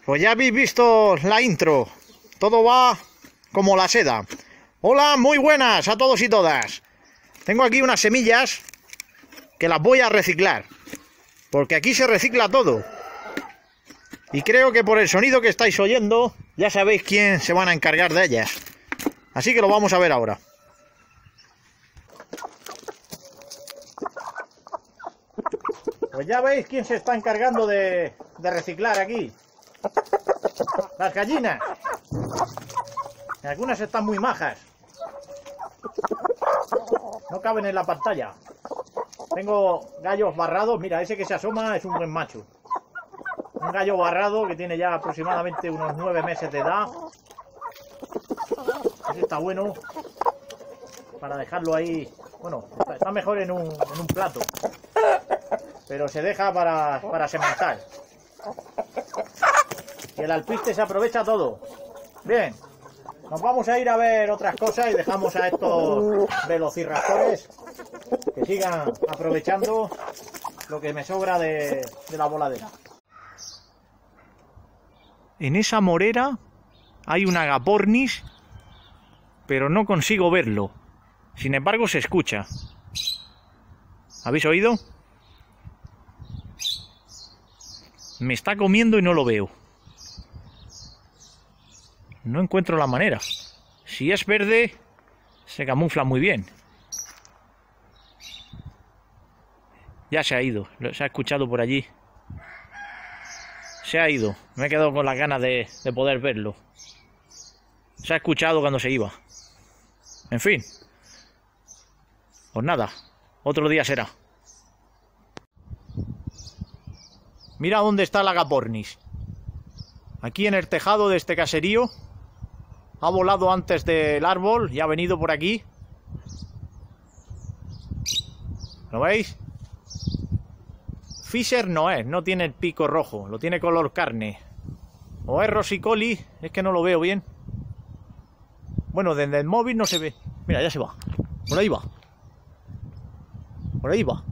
Pues ya habéis visto la intro, todo va como la seda. Hola, muy buenas a todos y todas. Tengo aquí unas semillas que las voy a reciclar, porque aquí se recicla todo. Y creo que por el sonido que estáis oyendo, ya sabéis quién se van a encargar de ellas. Así que lo vamos a ver ahora. Pues ya veis quién se está encargando de reciclar aquí. Las gallinas. Algunas están muy majas. No caben en la pantalla. Tengo gallos barrados. Mira, ese que se asoma es un buen macho. Un gallo barrado que tiene ya aproximadamente unos 9 meses de edad. Ese está bueno para dejarlo ahí. Bueno, está mejor en un plato, pero se deja para sementar. Y el alpiste se aprovecha todo. Bien, nos vamos a ir a ver otras cosas y dejamos a estos velociraptores que sigan aprovechando lo que me sobra de la voladera. En esa morera hay un agapornis, pero no consigo verlo. Sin embargo, se escucha. ¿Habéis oído? Me está comiendo y no lo veo. No encuentro la manera. Si es verde, se camufla muy bien. Ya se ha ido. Se ha escuchado por allí. Se ha ido. Me he quedado con las ganas de poder verlo. Se ha escuchado cuando se iba. En fin. Pues nada. Otro día será. Mira dónde está el agapornis. Aquí en el tejado de este caserío. Ha volado antes del árbol y ha venido por aquí. ¿Lo veis? Fisher no es, no tiene el pico rojo, lo tiene color carne. O es rosicoli, es que no lo veo bien. Bueno, desde el móvil no se ve. Mira, ya se va. Por ahí va. Por ahí va.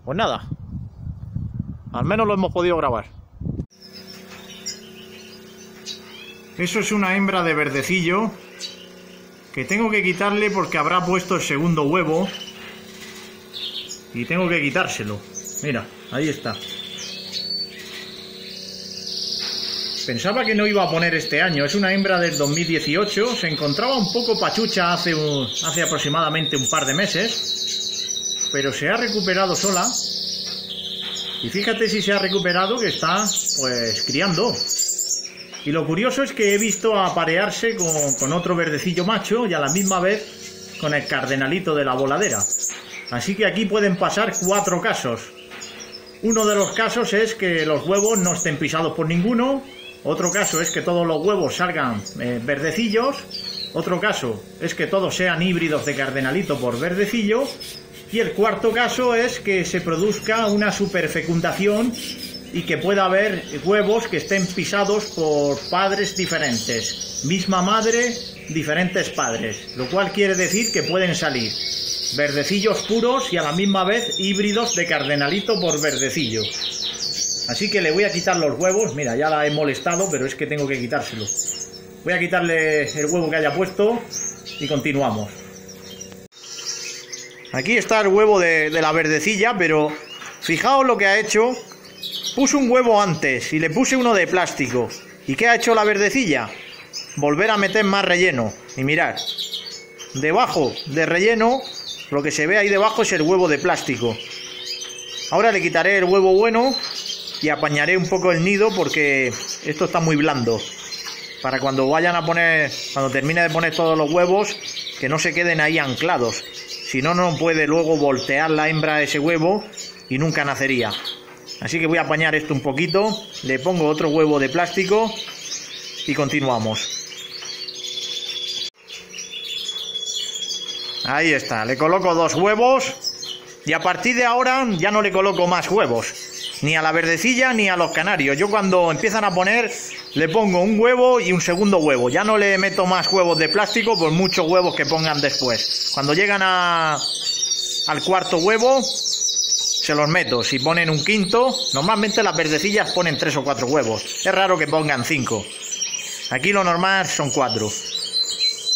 Pues nada. Al menos lo hemos podido grabar. Eso es una hembra de verdecillo que tengo que quitarle porque habrá puesto el segundo huevo y tengo que quitárselo. Mira, ahí está. Pensaba que no iba a poner este año. Es una hembra del 2018. Se encontraba un poco pachucha hace aproximadamente un par de meses, pero se ha recuperado sola. Y fíjate si se ha recuperado, que está pues criando. Y lo curioso es que he visto aparearse con otro verdecillo macho y a la misma vez con el cardenalito de la voladera. Así que aquí pueden pasar 4 casos. Uno de los casos es que los huevos no estén pisados por ninguno. Otro caso es que todos los huevos salgan verdecillos. Otro caso es que todos sean híbridos de cardenalito por verdecillo. Y el cuarto caso es que se produzca una superfecundación y que pueda haber huevos que estén pisados por padres diferentes. Misma madre, diferentes padres. Lo cual quiere decir que pueden salir verdecillos puros y a la misma vez híbridos de cardenalito por verdecillo. Así que le voy a quitar los huevos. Mira, ya la he molestado, pero es que tengo que quitárselo. Voy a quitarle el huevo que haya puesto y continuamos. Aquí está el huevo de la verdecilla, pero fijaos lo que ha hecho. Puse un huevo antes y le puse uno de plástico. ¿Y qué ha hecho la verdecilla? Volver a meter más relleno. Y mirad, debajo de relleno, lo que se ve ahí debajo es el huevo de plástico. Ahora le quitaré el huevo bueno y apañaré un poco el nido porque esto está muy blando. para cuando vayan a poner, cuando termine de poner todos los huevos, que no se queden ahí anclados. Si no, no puede luego voltear la hembra ese huevo y nunca nacería. Así que voy a apañar esto un poquito, le pongo otro huevo de plástico y continuamos. Ahí está, le coloco 2 huevos y a partir de ahora ya no le coloco más huevos, ni a la verdecilla ni a los canarios. Yo cuando empiezan a poner le pongo un huevo y un segundo huevo, ya no le meto más huevos de plástico por muchos huevos que pongan después. Cuando llegan al cuarto huevo se los meto. Si ponen un quinto, normalmente las verdecillas ponen 3 o 4 huevos, es raro que pongan 5. Aquí lo normal son 4.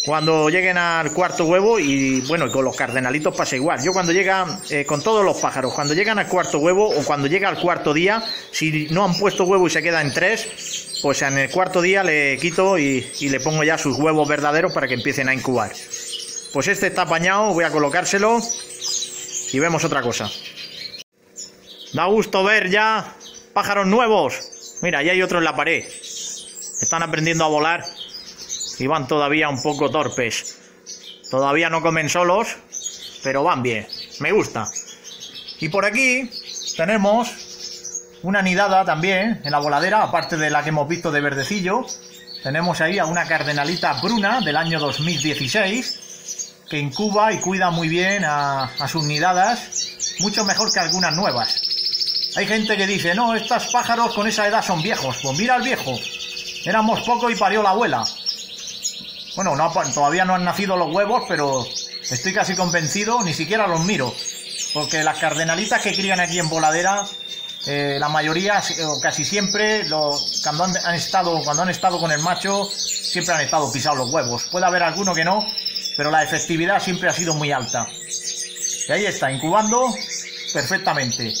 Cuando lleguen al cuarto huevo, y bueno, con los cardenalitos pasa igual. Yo cuando llega, con todos los pájaros, cuando llegan al cuarto huevo o cuando llega al cuarto día, si no han puesto huevo y se queda en 3, pues en el cuarto día le quito y le pongo ya sus huevos verdaderos para que empiecen a incubar. Pues este está apañado, voy a colocárselo y vemos otra cosa. Da gusto ver ya pájaros nuevos. Mira, ya hay otro en la pared. Están aprendiendo a volar. Y van todavía un poco torpes. Todavía no comen solos, pero van bien. Me gusta. Y por aquí tenemos una nidada también en la voladera, aparte de la que hemos visto de verdecillo. Tenemos ahí a una cardenalita bruna del año 2016 que incuba y cuida muy bien a sus nidadas, mucho mejor que algunas nuevas. Hay gente que dice, no, estos pájaros con esa edad son viejos. Pues mira al viejo, éramos pocos y parió la abuela. Bueno, todavía no han nacido los huevos, pero estoy casi convencido, ni siquiera los miro. Porque las cardenalitas que crían aquí en voladera, la mayoría, o casi siempre, cuando han estado con el macho, siempre han estado pisados los huevos. Puede haber alguno que no, pero la efectividad siempre ha sido muy alta. Y ahí está, incubando perfectamente.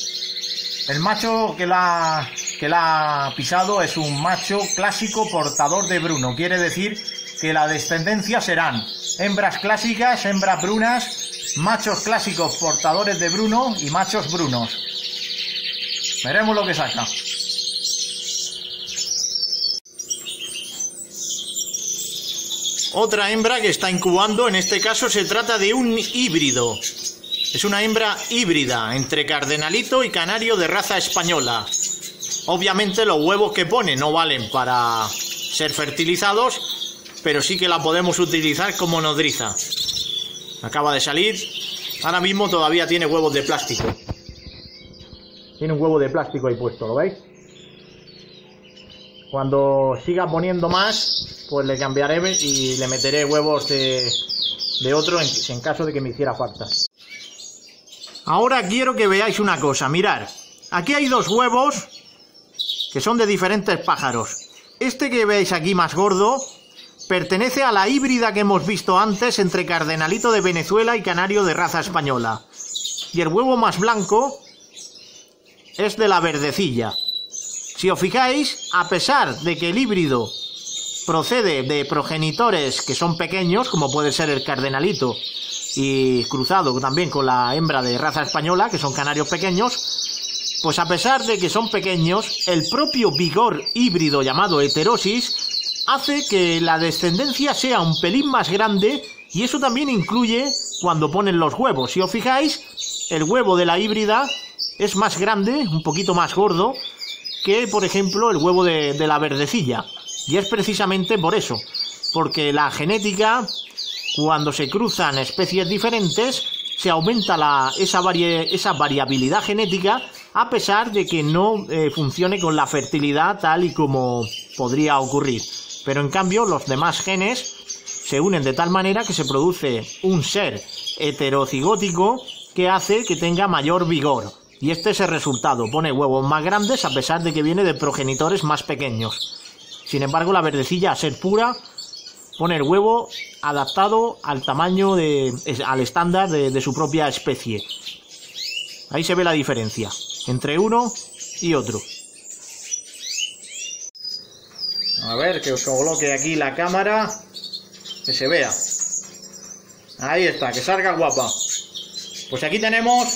El macho que la ha pisado es un macho clásico portador de bruno. Quiere decir que la descendencia serán hembras clásicas, hembras brunas, machos clásicos portadores de bruno y machos brunos. Veremos lo que saca. Otra hembra que está incubando, en este caso se trata de un híbrido. Es una hembra híbrida entre cardenalito y canario de raza española. Obviamente los huevos que pone no valen para ser fertilizados, pero sí que la podemos utilizar como nodriza. Acaba de salir. Ahora mismo todavía tiene huevos de plástico. Tiene un huevo de plástico ahí puesto, ¿lo veis? Cuando siga poniendo más, pues le cambiaré y le meteré huevos de otro en caso de que me hiciera falta. Ahora quiero que veáis una cosa, mirad. Aquí hay 2 huevos que son de diferentes pájaros. Este que veis aquí más gordo pertenece a la híbrida que hemos visto antes entre cardenalito de Venezuela y canario de raza española. Y el huevo más blanco es de la verdecilla. Si os fijáis, a pesar de que el híbrido procede de progenitores que son pequeños, como puede ser el cardenalito, y cruzado también con la hembra de raza española, que son canarios pequeños, pues a pesar de que son pequeños, el propio vigor híbrido llamado heterosis hace que la descendencia sea un pelín más grande, y eso también incluye cuando ponen los huevos. Si os fijáis, el huevo de la híbrida es más grande, un poquito más gordo, que por ejemplo el huevo de la verdecilla. Y es precisamente por eso, porque la genética, cuando se cruzan especies diferentes, se aumenta esa variabilidad genética, a pesar de que no funcione con la fertilidad tal y como podría ocurrir. Pero en cambio los demás genes se unen de tal manera que se produce un ser heterocigótico que hace que tenga mayor vigor. Y este es el resultado, pone huevos más grandes a pesar de que viene de progenitores más pequeños. Sin embargo, la verdecilla, a ser pura, pone el huevo adaptado al tamaño, al estándar de su propia especie. Ahí se ve la diferencia entre uno y otro. A ver, que os coloque aquí la cámara, que se vea. Ahí está, que salga guapa. Pues aquí tenemos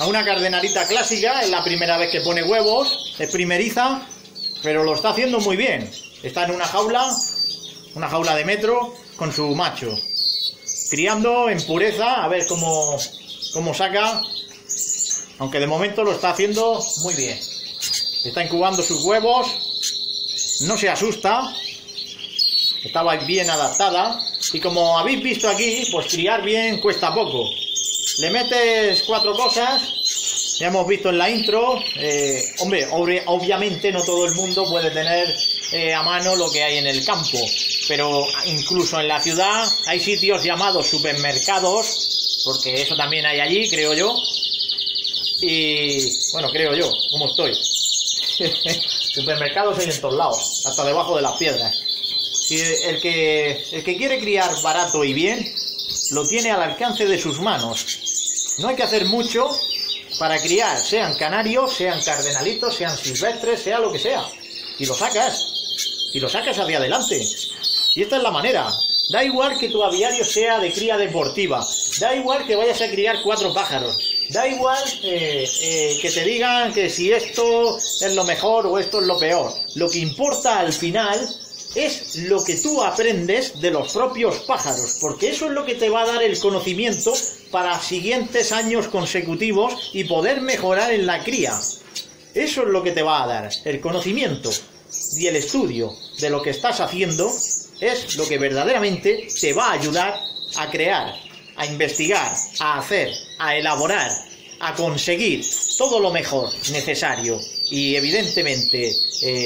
a una cardenalita clásica, es la primera vez que pone huevos, es primeriza, pero lo está haciendo muy bien. Está en una jaula de metro con su macho, criando en pureza, a ver cómo saca, aunque de momento lo está haciendo muy bien. Está incubando sus huevos, no se asusta, estaba bien adaptada, y como habéis visto aquí, pues criar bien cuesta poco. Le metes 4 cosas, ya hemos visto en la intro. Hombre, obviamente no todo el mundo puede tener a mano lo que hay en el campo, pero incluso en la ciudad hay sitios llamados supermercados, porque eso también hay allí, creo yo. Y bueno, creo yo, ¿cómo estoy? Supermercados hay en todos lados, hasta debajo de las piedras. Y el que quiere criar barato y bien, lo tiene al alcance de sus manos. No hay que hacer mucho para criar, sean canarios, sean cardenalitos, sean silvestres, sea lo que sea. Y lo sacas hacia adelante. Y esta es la manera. Da igual que tu aviario sea de cría deportiva, da igual que vayas a criar 4 pájaros, da igual que te digan que si esto es lo mejor o esto es lo peor. Lo que importa al final es lo que tú aprendes de los propios pájaros, porque eso es lo que te va a dar el conocimiento para siguientes años consecutivos y poder mejorar en la cría. Eso es lo que te va a dar el conocimiento, y el estudio de lo que estás haciendo es lo que verdaderamente te va a ayudar a crear, a investigar, a hacer, a elaborar, a conseguir todo lo mejor necesario y evidentemente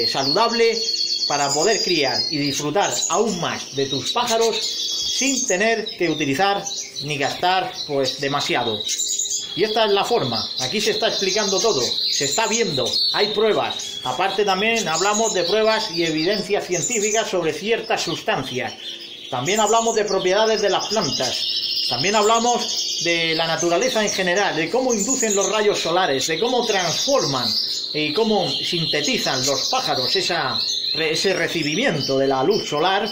saludable para poder criar y disfrutar aún más de tus pájaros sin tener que utilizar ni gastar pues demasiado. Y esta es la forma. Aquí se está explicando todo, se está viendo, hay pruebas. Aparte también hablamos de pruebas y evidencias científicas sobre ciertas sustancias. También hablamos de propiedades de las plantas. También hablamos de la naturaleza en general, de cómo inducen los rayos solares, de cómo transforman y cómo sintetizan los pájaros ese recibimiento de la luz solar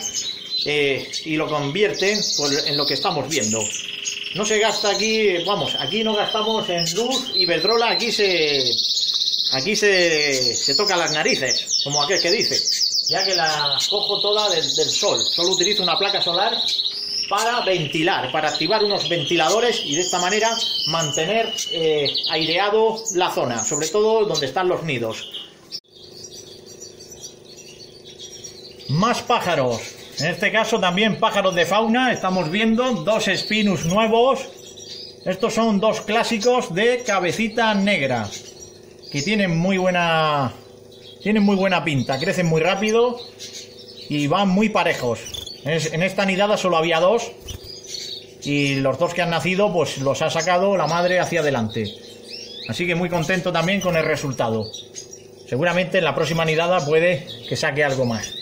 y lo convierten pues, en lo que estamos viendo. No se gasta aquí, vamos, aquí no gastamos en luz Iberdrola, aquí se toca las narices, como aquel que dice, ya que la cojo toda del sol. Solo utilizo una placa solar para ventilar, para activar unos ventiladores y de esta manera mantener aireado la zona, sobre todo donde están los nidos. Más pájaros. En este caso también pájaros de fauna. Estamos viendo 2 Spinus nuevos. Estos son 2 clásicos de cabecita negra, que tienen muy buena pinta. Crecen muy rápido y van muy parejos. En esta nidada solo había 2 y los 2 que han nacido pues los ha sacado la madre hacia adelante. Así que muy contento también con el resultado. Seguramente en la próxima nidada puede que saque algo más.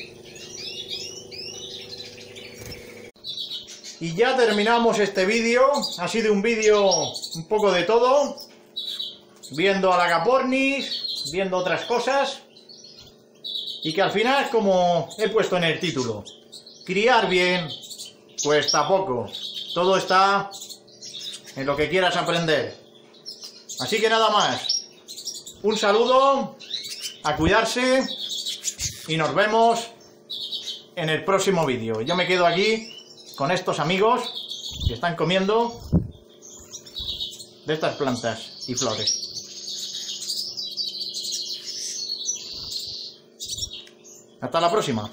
Y ya terminamos este vídeo. Ha sido un vídeo un poco de todo, viendo a la Agapornis, viendo otras cosas, y que al final, como he puesto en el título, criar bien cuesta poco. Todo está en lo que quieras aprender. Así que nada más. Un saludo, a cuidarse y nos vemos en el próximo vídeo. Yo me quedo aquí con estos amigos que están comiendo de estas plantas y flores. Hasta la próxima.